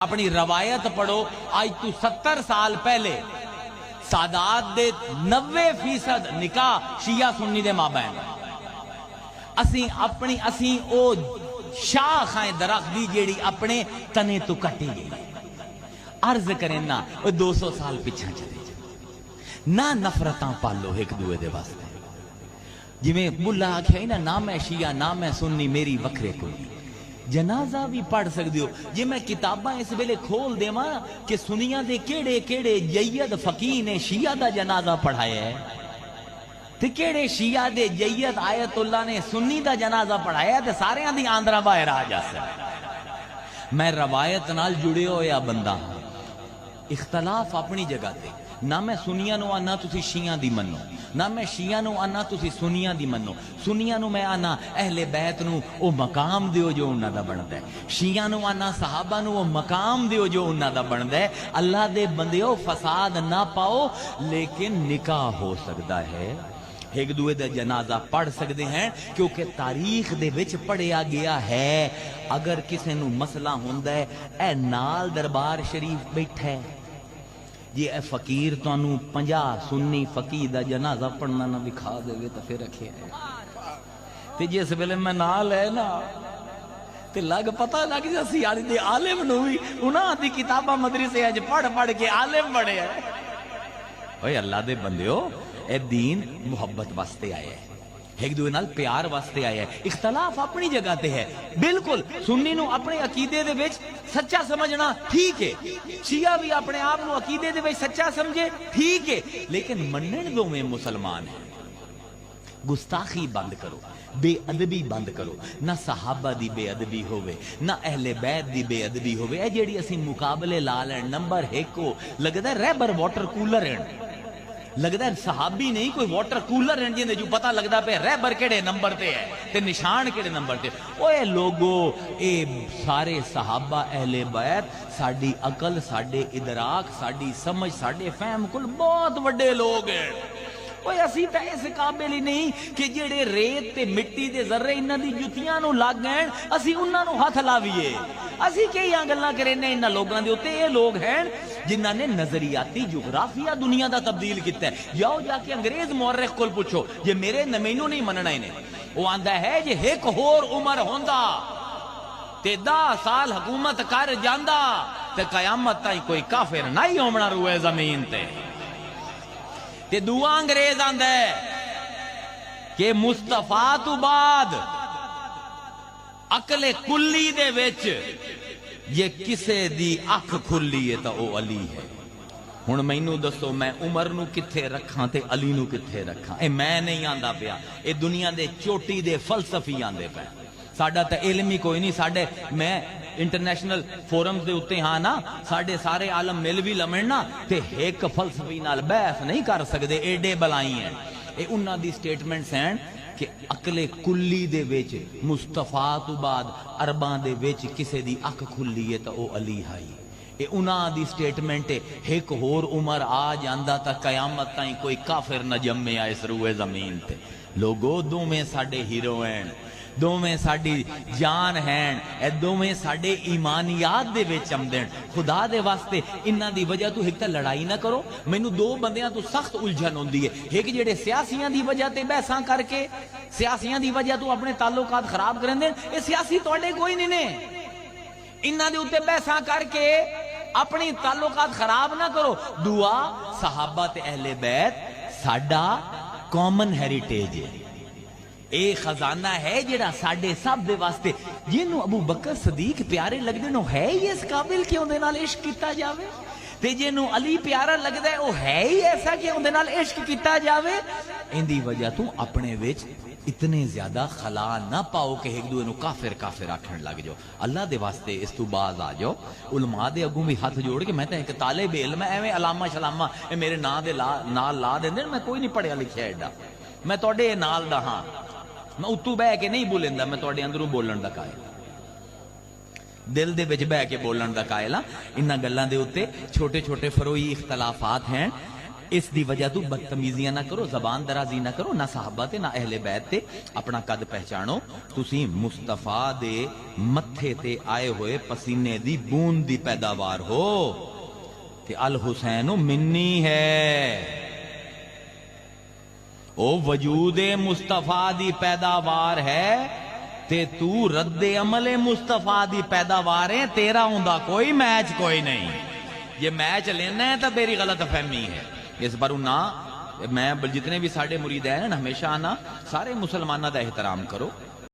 اپنی روایت پڑھو آج تو 70 سال پہلے سادات دے 90% نکاح شیعہ سنی دے مابین اسی او شاخ ہیں درخت دی جیڑی اپنے تنے تو کٹی گئی عرض کریں نا 200 سال پیچھے چلے نہ نفرتاں پالو ایک دوے دے واسطے جی میں بلا آکھیا نا نہ میں شیعہ نہ میں سنی میری وکھرے کوئی جنازہ بھی پڑھ سکتے ہو جی میں کتاباں اس ویلے کھول دے ماں کہ سنیاں دے کیڑے کیڑے جید فقیہ نے شیعہ دا جنازہ پڑھایا ہے تے کیڑے شیعہ دے جید آیت اللہ نے سنی دا جنازہ پڑھایا ہے تے سارے دی آندرہ باہر آ جاسے میں روایت نال جڑے ہویا بندہ ہوں اختلاف اپنی جگہ تے نہ میں سنیاں نو آنا تسی شیعہ دی منو نہ میں شیعہ نو آنا تسی سنیاں دی منو سنیاں نو میں آنا اہل بیت نو او مقام دیو جو انہاں دا بندا ہے شیعہ نو آنا صحابہ نو او مقام دیو جو انہاں دا بندا ہے اللہ دے بندیو فساد نہ پاؤ لیکن نکاح ہو سکتا ہے ایک دوے دا جنازہ پڑھ سکتے ہیں کیونکہ تاریخ دے وچ پڑھیا گیا ہے اگر کسے نو مسئلہ ہوندا ہے اے نال دربار شریف بیٹھا ہے جی اے فقیر تو انہوں 50 سنی فقیر دا جنازہ پڑھنا نہ دکھا دے گے تو پھر رکھے ہے تے جس ویلے میں نال ہے نا تے لگ پتہ لگ جاسی آلی دے عالم نوی انہاں دی کتابہ مدرسے اج پڑھ کے عالم بڑھے ہیں اوہ اللہ دے بندیو اے دین محبت واسطے آئے ہیں ایک دوے نال پیار واسطے آیا ہے اختلاف اپنی جگہ تے ہے بالکل سنی نو اپنے عقیدے دے وچ سچا سمجھنا ٹھیک ہے شیعہ بھی اپنے آپ نو عقیدے دے وچ سچا سمجھے ٹھیک ہے لیکن منن دو میں مسلمان ہیں گستاخی بند کرو بے ادبی بند کرو نہ صحابہ دی بے ادبی ہوئے نہ اہل بیت دی بے ادبی ہوئے اے جیڑی اسی مقابلے لا لین نمبر 1 کو لگتا ہے ریبر واٹر کولر ہیں لگتا ہے صحابی نہیں کوئی واٹر کولر ہیں جن جو پتہ لگتا پہ ریبر کیڑے نمبر تے ہے تے نشان کیڑے نمبر تے اوے لوگو اے سارے صحابہ اہل بیت ساڈی عقل ساڈے ادراک ساڈی سمجھ ساڈے فہم کل بہت وڈے لوگ ہیں اوے اسی تے اس قابل ہی نہیں کہ جڑے ریت تے مٹی دے ذرے انہاں دی جُتیاں نو لگ گئے اسی انہاں نو ہاتھ لاویے اسی کئی گلاں کرنے انہاں لوگاں دے اوتے یہ لوگ ہیں جنہاں نے نظریاتی جغرافیہ دنیا دا تبدیل کیتا ہے جاؤ جا کے انگریز مورخ کول پوچھو جے میرے نمینوں نہیں مننا انہیں وہ آندا ہے جے ایک ہور عمر ہوندا تے 10 سال حکومت کر جاندا تے قیامت تائیں کوئی کافر نہیں ہومنا روئے زمین تے تے دعا انگریز آندا ہے کہ مصطفیٰ تو بعد عقل کلی دے وچ یہ کسے دی اکھ کھلی ہے تا او علی ہے ہن مینوں دسو میں عمر نو کتھے رکھاں تے علی نو کتھے رکھاں اے میں نہیں آندا پیا اے دنیا دے چوٹی دے فلسفی آندے پے ساڈا تے علم ہی کوئی نہیں ساڈے میں انٹرنیشنل فورمز دے اتے ہاں نا ساڈے سارے عالم مل بھی لمن نا تے ایک فلسفی نال بحث نہیں کر سکدے ایڈے بلائی ہیں اے انہاں دی سٹیٹمنٹس ہیں کہ عقل کلی دے وچ مصطفیٰ تو بعد عرباں دے وچ کسے دی اکھ کھلی ہے تا او علی ہائی اے انہاں دی سٹیٹمنٹ ہے ایک ہور عمر آ جاندا تا قیامت تائیں کوئی کافر نہ جمے آ اس روئے زمین تے لوگو دوویں ساڈے ہیرو ہیں دوویں ساڈی جان ہیں اے دوویں ساڈے ایمانیات دے وچ آمدے خدا دے واسطے انہاں دی وجہ تو ایک تے لڑائی نہ کرو مینوں دو بندیاں تو سخت الجھن ہوندی ہے ایک جڑے سیاسیاں دی وجہ تے بحثاں کر کے سیاسیاں دی وجہ تو اپنے تعلقات خراب کرن دے اے سیاسی تواڈے کوئی نہیں نے انہاں دے اوتے بحثاں کر کے اپنی تعلقات خراب نہ کرو دعا صحابہ تے اہل بیت ساڈا کامن ہیریٹیج ہے اے خزانہ ہے جڑا ساڈے سب دے واسطے جنوں ابو بکر صدیق پیارے لگدے نو ہے ہی اس قابل کہ اون دے نال عشق کیتا جاوے تے جنوں علی پیارا لگدا ہے او ہے ہی ایسا کہ اون دے نال عشق کیتا جاوے ان دی وجہ تو اپنے وچ اتنے زیادہ خلا نہ پاؤ کہ ایک دوے نو کافر کافر آکھن لگ جاؤ اللہ دے واسطے اس تو باز آ جاؤ علماء دے اگوں بھی ہاتھ جوڑ کے میں تے ایک طالب علم ایویں علامہ شلامہ اے میرے نام دے نال لا دیندے میں کوئی نہیں پڑھیا لکھیا ایڈا میں تواڈے نال دا ہاں میں اتو بہ کے نہیں بولندا میں تواڈے اندروں بولن دا قائل دل دے وچ بہ کے بولن دا قائل ہاں انہاں گلاں دے اوتے چھوٹے چھوٹے فروئی اختلافات ہیں اس دی وجہ تو بدتمیزیاں نہ کرو، زبان درازی نہ کرو، نہ صحابہ تے نہ اہل بیت تے، اپنا قد پہچانو، تسی مصطفیٰ دے متھے تے آئے ہوئے پسینے دی بوند دی پیداوار ہو، تے الحسین منی ہے، او وجود مصطفیٰ دی پیداوار ہے، تے تو رد عمل مصطفیٰ دی پیداوار ہے، تیرا ہوندا کوئی میچ کوئی نہیں، یہ میچ لینا ہے تو میری غلط فہمی ہے۔ اس بار نہ میں جتنے بھی ساڑھے مرید ہیں نا ہمیشہ آنا، سارے مسلمانہ دا احترام کرو،